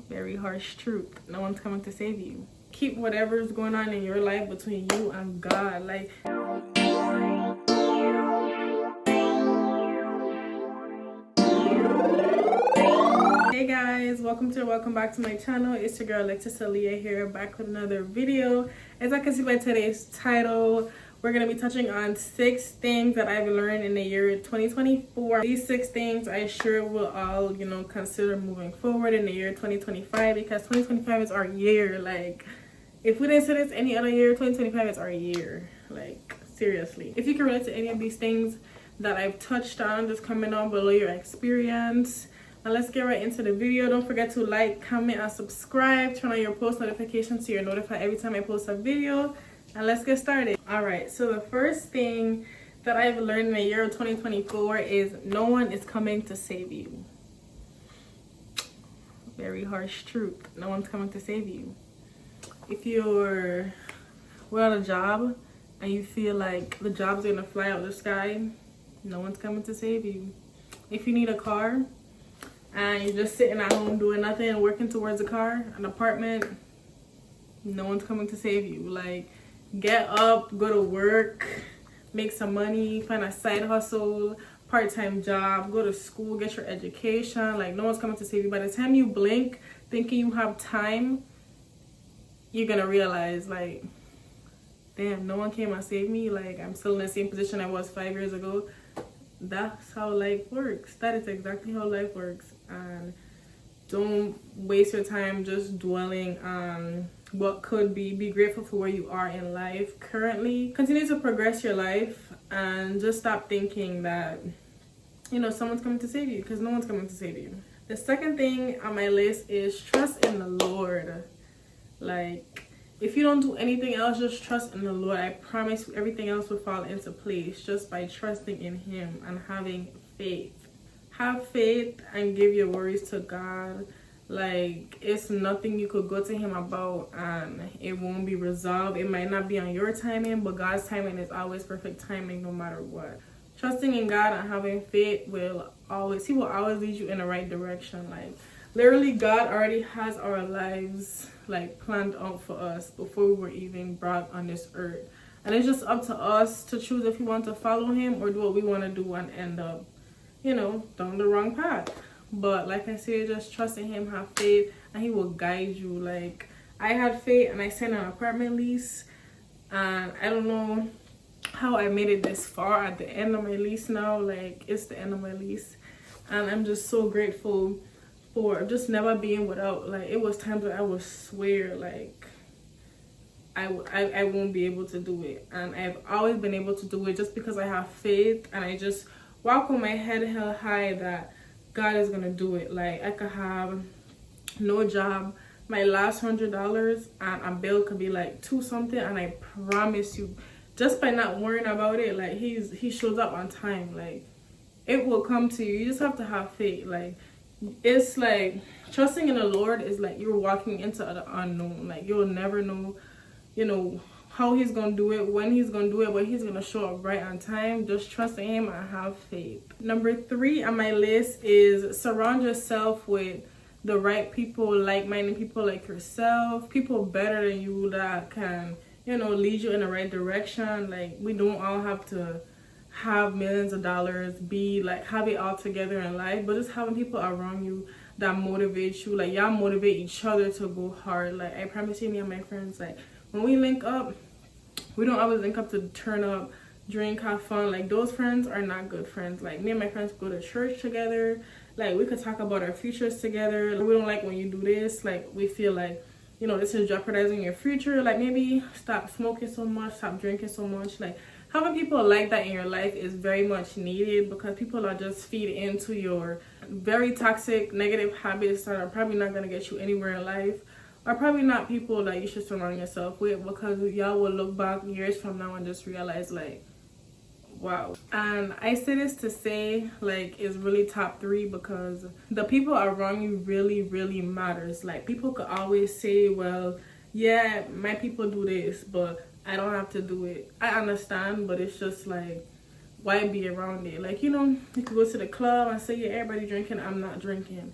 Very harsh truth. No one's coming to save you. Keep whatever's going on in your life between you and God. Like, hey guys, welcome back to my channel. It's your girl Alexis Aaliyah here, back with another video. As I can see by today's title, we're going to be touching on 6 things that I've learned in the year 2024. These 6 things I sure will all, consider moving forward in the year 2025, because 2025 is our year. Like, if we didn't say this any other year, 2025 is our year. Like, seriously. If you can relate to any of these things that I've touched on, just comment down below your experience. Now let's get right into the video. Don't forget to like, comment, and subscribe. Turn on your post notifications so you're notified every time I post a video. And let's get started. Alright, so the first thing that I've learned in the year of 2024 is no one is coming to save you. Very harsh truth. No one's coming to save you. If you're without a job and you feel like the job's gonna fly out the sky, no one's coming to save you. If you need a car and you're just sitting at home doing nothing and working towards a car, an apartment, no one's coming to save you. Like, get up, go to work, make some money, find a side hustle, part-time job, go to school, get your education. Like, no one's coming to save you. By the time you blink thinking you have time, you're gonna realize, like, damn, no one came and saved me. Like, I'm still in the same position I was 5 years ago. That's how life works. That is exactly how life works. And don't waste your time just dwelling on what could be. Be grateful for where you are in life currently. Continue to progress your life and just stop thinking that, someone's coming to save you, because no one's coming to save you. The second thing on my list is trust in the Lord. Like, if you don't do anything else, just trust in the Lord. I promise you everything else will fall into place just by trusting in Him and having faith. Have faith and give your worries to God. Like, it's nothing you could go to Him about and it won't be resolved. It might not be on your timing, but God's timing is always perfect timing no matter what. Trusting in God and having faith He will always lead you in the right direction. Like, literally, God already has our lives, like, planned out for us before we were even brought on this earth. And it's just up to us to choose if we want to follow Him or do what we want to do and end up, down the wrong path. But like I said, just trust in Him, have faith, and He will guide you. Like, I had faith and I signed an apartment lease, and I don't know how I made it this far at the end of my lease now. Like, it's the end of my lease, and I'm just so grateful for just never being without. Like, it was times where I would swear, like, I won't be able to do it, and I've always been able to do it just because I have faith, and I just walk with my head held high that God is gonna do it. Like, I could have no job, my last $100 and a bill could be like 2 something, and I promise you, just by not worrying about it, like, he shows up on time. Like, it will come to you. You just have to have faith. Like, it's like trusting in the Lord is like you're walking into the unknown. Like, you'll never know, how He's gonna do it, when He's gonna do it, but He's gonna show up right on time. Just trust in Him and have faith. Number 3 on my list is surround yourself with the right people, like-minded people like yourself, people better than you that can, lead you in the right direction. Like, we don't all have to have millions of dollars, have it all together in life, but just having people around you that motivate you. Like, y'all motivate each other to go hard. Like, I promise you, me and my friends, like, when we link up, we don't always link up to turn up, drink, have fun. Like, those friends are not good friends. Like, me and my friends go to church together. Like, we could talk about our futures together. Like, we don't like when you do this. Like, we feel like, this is jeopardizing your future. Like, maybe stop smoking so much, stop drinking so much. Like, having people like that in your life is very much needed, because people are just feeding into your very toxic, negative habits that are probably not going to get you anywhere in life, are probably not people that you should surround yourself with, because y'all will look back years from now and just realize, like, wow. And I say this to say, like, it's really top 3, because the people around you really, really matters. Like, people could always say, well, yeah, my people do this, but I don't have to do it. I understand, but it's just like, why be around it? Like, you could go to the club and say, yeah, everybody drinking, I'm not drinking.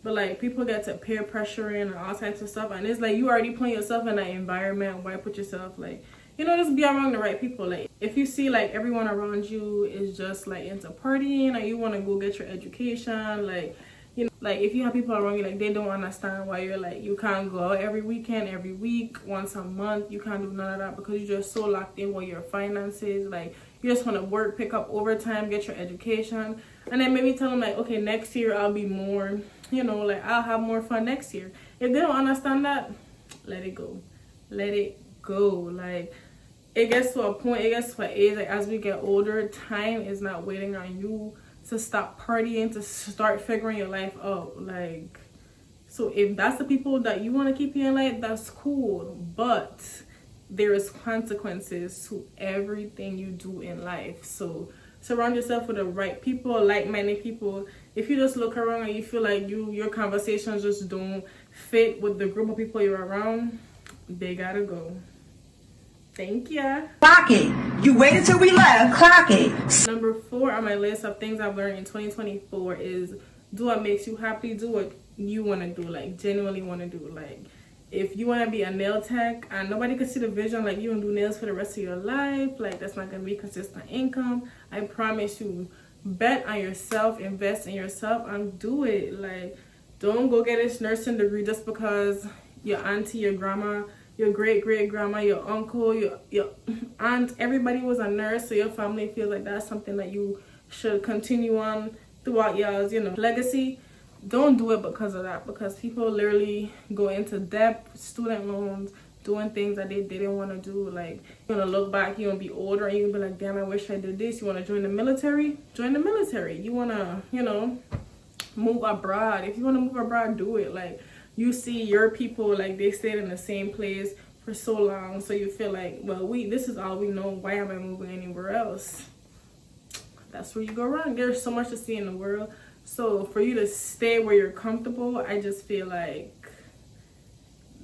But like people get to peer pressuring and all types of stuff, and it's like you already putting yourself in that environment. Why put yourself like, you know, just be around the right people. Like if you see like everyone around you is just like into partying, or you want to go get your education, like, you know, like if you have people around you like they don't understand why you're like you can't go out every weekend, every week, once a month, you can't do none of that because you're just so locked in with your finances. Like you just want to work, pick up overtime, get your education, and then maybe tell them like, okay, next year I'll be more, you know, like I'll have more fun next year. If they don't understand that, let it go. Let it go. Like it gets to a point, it gets to an age, like as we get older, time is not waiting on you to stop partying, to start figuring your life out. Like, so if that's the people that you want to keep in your life, that's cool, but there is consequences to everything you do in life. So surround yourself with the right people, like-minded people. If you just look around and you feel like your conversations just don't fit with the group of people you're around, they gotta go. Thank ya. Clock it. You waited till we left. Clock it. Number 4 on my list of things I've learned in 2024 is do what makes you happy. Do what you want to do, like genuinely want to do. Like if you want to be a nail tech and nobody can see the vision, like you want to do nails for the rest of your life, like that's not going to be consistent income. I promise you, bet on yourself, invest in yourself, and do it. Like don't go get this nursing degree just because your auntie, your grandma, your great-great-grandma, your uncle, your aunt, everybody was a nurse, so your family feels like that's something that you should continue on throughout y'all's, you know, legacy. Don't do it because of that, because people literally go into debt, student loans, doing things that they didn't want to do. Like you're gonna look back, you're gonna be older, and you're gonna be like, damn, I wish I did this. You want to join the military? Join the military. You want to, you know, move abroad. If you want to move abroad, do it. Like you see your people, like they stayed in the same place for so long, so you feel like, well, this is all we know. Why am I moving anywhere else? That's where you go wrong. There's so much to see in the world. So for you to stay where you're comfortable, I just feel like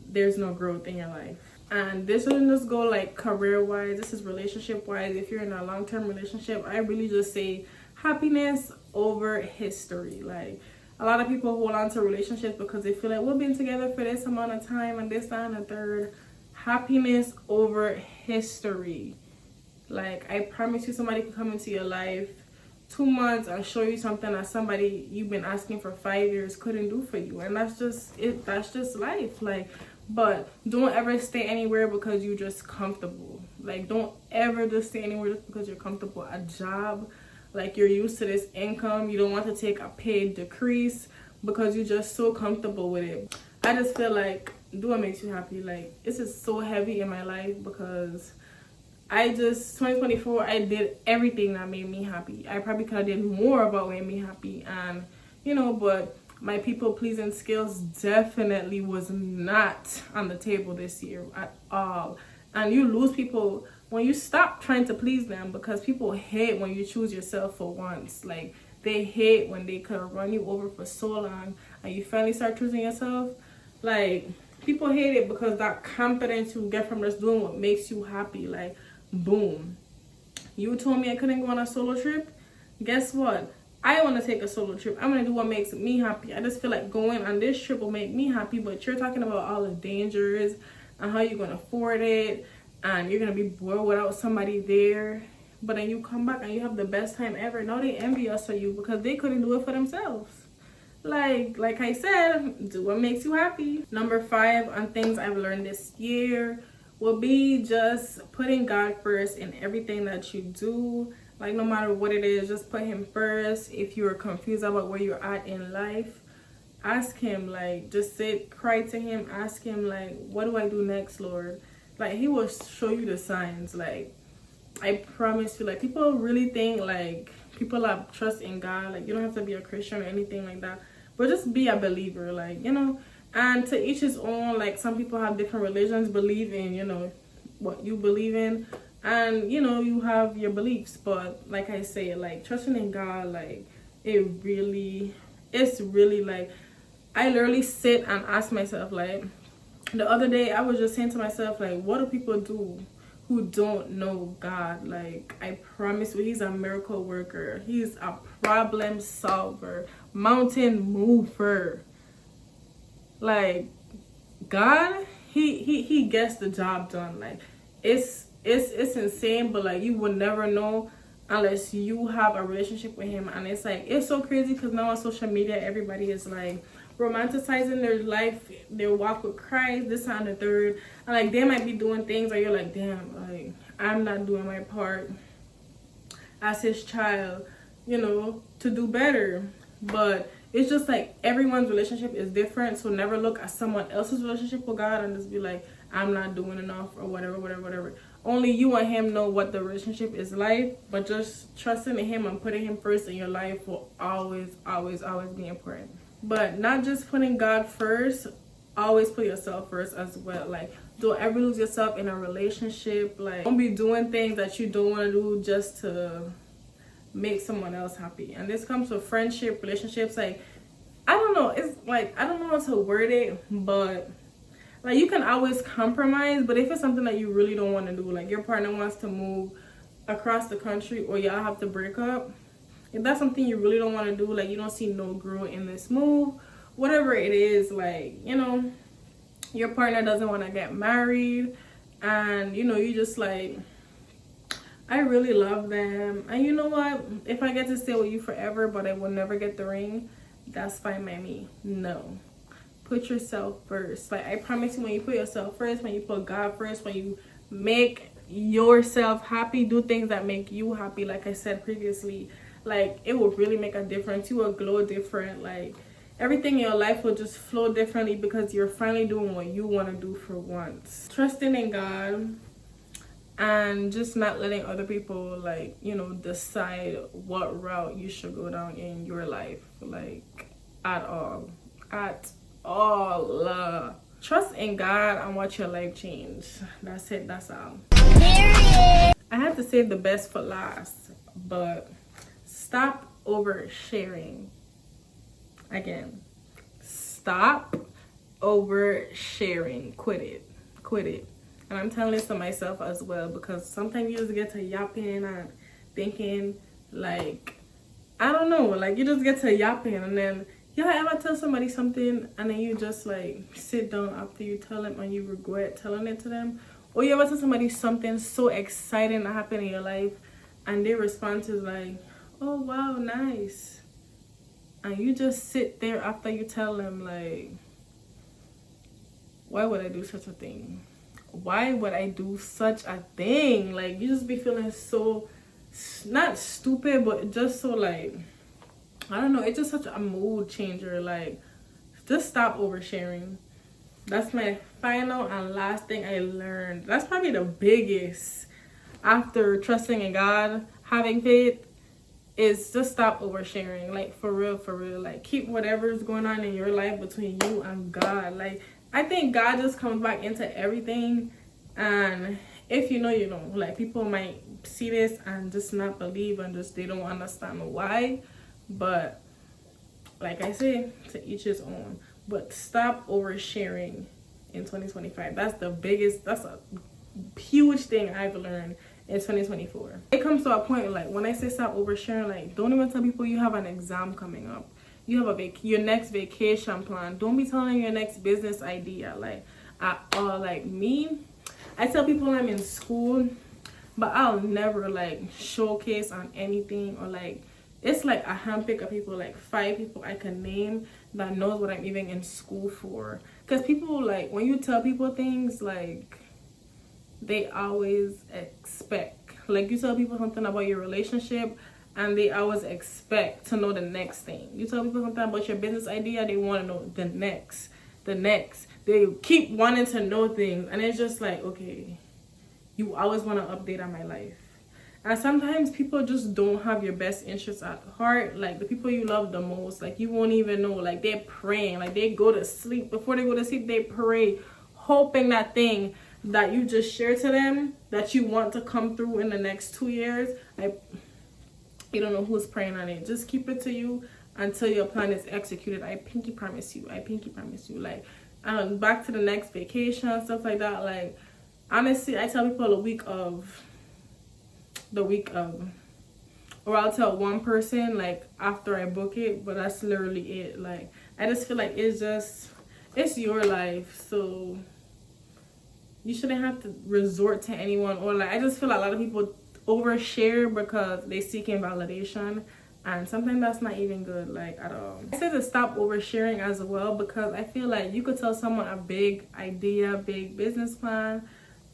there's no growth in your life. And this doesn't just go like career-wise. This is relationship-wise. If you're in a long-term relationship, I really just say happiness over history. Like a lot of people hold on to relationships because they feel like we've been together for this amount of time and this, that, and the third. Happiness over history. Like I promise you, somebody could come into your life 2 months and show you something that somebody you've been asking for 5 years couldn't do for you, and that's just it. That's just life. Like, but don't ever stay anywhere because you're just comfortable. Like don't ever just stay anywhere just because you're comfortable. A job, like you're used to this income, you don't want to take a paid decrease because you're just so comfortable with it. I just feel like do what makes you happy. Like this is so heavy in my life because 2024, I did everything that made me happy. I probably could have did more about what made me happy, and you know, but my people pleasing skills definitely was not on the table this year at all. And you lose people when you stop trying to please them, because people hate when you choose yourself for once. Like they hate when they could run you over for so long and you finally start choosing yourself. Like people hate it because that confidence you get from just doing what makes you happy, like boom, you told me I couldn't go on a solo trip. Guess what? I want to take a solo trip. I'm going to do what makes me happy. I just feel like going on this trip will make me happy, but you're talking about all the dangers and how you're going to afford it, and you're going to be bored without somebody there. But then you come back and you have the best time ever. Now they envious of you because they couldn't do it for themselves. Like I said, do what makes you happy. Number 5 on things I've learned this year will be just putting God first in everything that you do. Like no matter what it is, just put him first. If you're confused about where you're at in life, ask him. Like just sit, cry to him, ask him like, what do I do next, Lord? Like he will show you the signs. Like I promise you, like people really think like people that trust in God, like you don't have to be a Christian or anything like that, but just be a believer, like, you know. And to each his own. Like some people have different religions, believe in, you know, what you believe in, and you know, you have your beliefs. But like I say, like trusting in God, like it's really like, I literally sit and ask myself, like the other day I was just saying to myself, like, what do people do who don't know God? Like I promise you, he's a miracle worker, he's a problem solver, mountain mover. Like, God, he gets the job done. Like, it's insane, but like, you would never know unless you have a relationship with him. And it's like, it's so crazy because now on social media everybody is like romanticizing their life, their walk with Christ, this and the third. And like, they might be doing things that you're like, damn, like, I'm not doing my part as his child, you know, to do better. But it's just like everyone's relationship is different, so never look at someone else's relationship with God and just be like, I'm not doing enough or whatever. Only you and him know what the relationship is like, but just trusting in him and putting him first in your life will always be important. But not just putting God first, always put yourself first as well. Like, don't ever lose yourself in a relationship. Like, don't be doing things that you don't want to do just to make someone else happy. And this comes with friendship, relationships. Like, I don't know, it's like, I don't know how to word it, but like, you can always compromise. But if it's something that you really don't want to do, like your partner wants to move across the country or y'all have to break up, if that's something you really don't want to do, like you don't see no growth in this move, whatever it is, like, you know, your partner doesn't want to get married, and you know, you just like, I really love them, and you know what, if I get to stay with you forever but I will never get the ring, that's fine by me. No, put yourself first. Like, I promise you, when you put yourself first, when you put God first, when you make yourself happy, do things that make you happy, like I said previously, like, it will really make a difference. You will glow different. Like, everything in your life will just flow differently because you're finally doing what you want to do for once. Trusting in God and just not letting other people, like, you know, decide what route you should go down in your life, like, at all. Trust in God and watch your life change. That's it. That's all. I had to save the best for last, but stop oversharing. Again, stop oversharing. Quit it. And I'm telling this to myself as well, because sometimes you just get to yapping and thinking, like, I don't know, like, you just get to yapping, and then y'all ever tell somebody something and then you just like sit down after you tell them and you regret telling it to them? Or you ever tell somebody something so exciting that happened in your life and their response is like, oh wow, nice, and you just sit there after you tell them like, why would I do such a thing? Why would I do such a thing? Like, you just be feeling so, not stupid, but just so like, I don't know, it's just such a mood changer. Like, just stop oversharing. That's my final and last thing I learned. That's probably the biggest after trusting in God, having faith, is just stop oversharing. Like, for real. Like, keep whatever's going on in your life between you and God. Like, I think God just comes back into everything, and if you know, you know. Like, people might see this and just not believe and just they don't understand why, but like I say, to each his own. But stop oversharing in 2025. That's a huge thing I've learned in 2024. It comes to a point, like, when I say stop oversharing, like, don't even tell people you have an exam coming up, you have your next vacation plan. Don't be telling your next business idea, like, at all. Like, me, I tell people I'm in school, but I'll never like showcase on anything, or like, it's like a handpick of people, like 5 people I can name that knows what I'm even in school for. Because people, like, when you tell people things, like, they always expect, like, you tell people something about your relationship and they always expect to know the next thing. You tell people something about your business idea, they want to know the next. They keep wanting to know things, and it's just like, okay, you always want to update on my life. And sometimes people just don't have your best interests at heart. Like, the people you love the most, like, you won't even know. Like, they're praying, like, they go to sleep. Before they go to sleep, they pray, hoping that thing that you just shared to them that you want to come through in the next 2 years, like, you don't know who's praying on it. Just keep it to you until your plan is executed. I pinky promise you. Like, back to the next vacation, stuff like that. Like, honestly, I tell people the week of, or I'll tell one person, like, after I book it, but that's literally it. Like, I just feel like it's it's your life, so you shouldn't have to resort to anyone. Or like, I just feel like a lot of people overshare because they seeking validation, and sometimes that's not even good, like, at all. I said to stop oversharing as well, because I feel like you could tell someone a big idea, big business plan,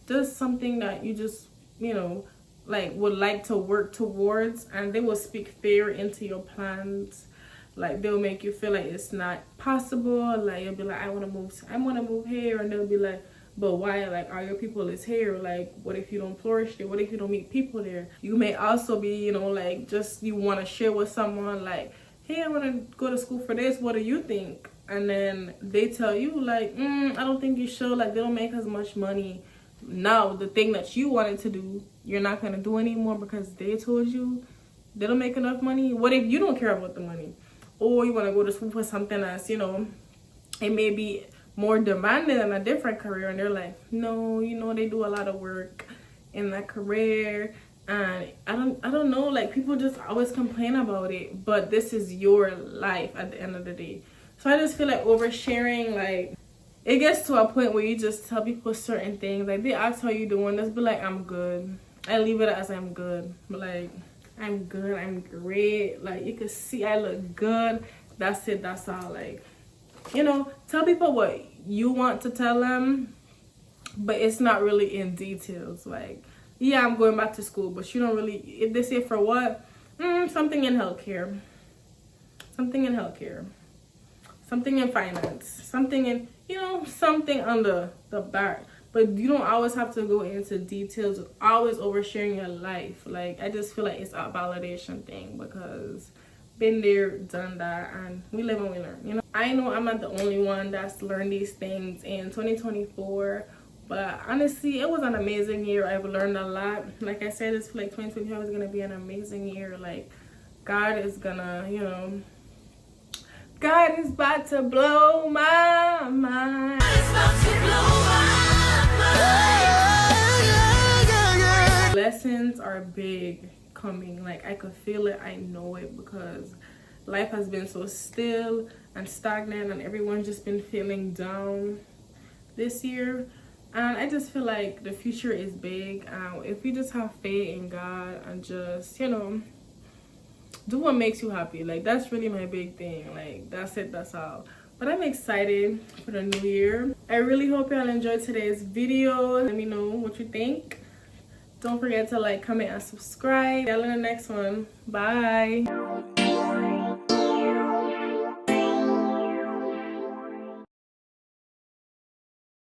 just something that you just, you know, like would like to work towards, and they will speak fear into your plans. Like, they'll make you feel like it's not possible. Like, you'll be like, I want to move here, and they'll be like, but why? Like, all your people is here. Like, what if you don't flourish there? What if you don't meet people there? You may also be, you know, like, just you want to share with someone like, hey, I want to go to school for this, what do you think? And then they tell you like, I don't think you should. Like, they don't make as much money. Now the thing that you wanted to do, you're not going to do anymore because they told you they don't make enough money. What if you don't care about the money? Or you want to go to school for something that's, you know, it may be more demanding than a different career, and they're like, no, you know, they do a lot of work in that career, and I don't know, like, people just always complain about it, but this is your life at the end of the day. So I just feel like oversharing, like, it gets to a point where you just tell people certain things, like, they ask how you doing, just be like, I'm good. I leave it as I'm good. But like, I'm good, I'm great, like, you can see I look good, that's it, that's all. Like, you know, tell people what you want to tell them, but it's not really in details. Like, yeah, I'm going back to school, but you don't really, if they say for what, something in healthcare, something in finance, something in, you know, something on the back. But you don't always have to go into details, always oversharing your life. Like, I just feel like it's a validation thing, because been there, done that, and we live and we learn, you know. I know I'm not the only one that's learned these things in 2024, but honestly, it was an amazing year. I've learned a lot. Like I said, it's like 2025 is gonna be an amazing year. Like, God is gonna, you know, God is about to blow my mind. Lessons are big coming. Like, I could feel it, I know it, because life has been so still and stagnant, and everyone's just been feeling down this year. And I just feel like the future is big. If you just have faith in God and just, you know, do what makes you happy. Like, that's really my big thing. Like, that's it, that's all. But I'm excited for the new year. I really hope y'all enjoyed today's video. Let me know what you think. Don't forget to like, comment, and subscribe. See y'all in the next one. Bye.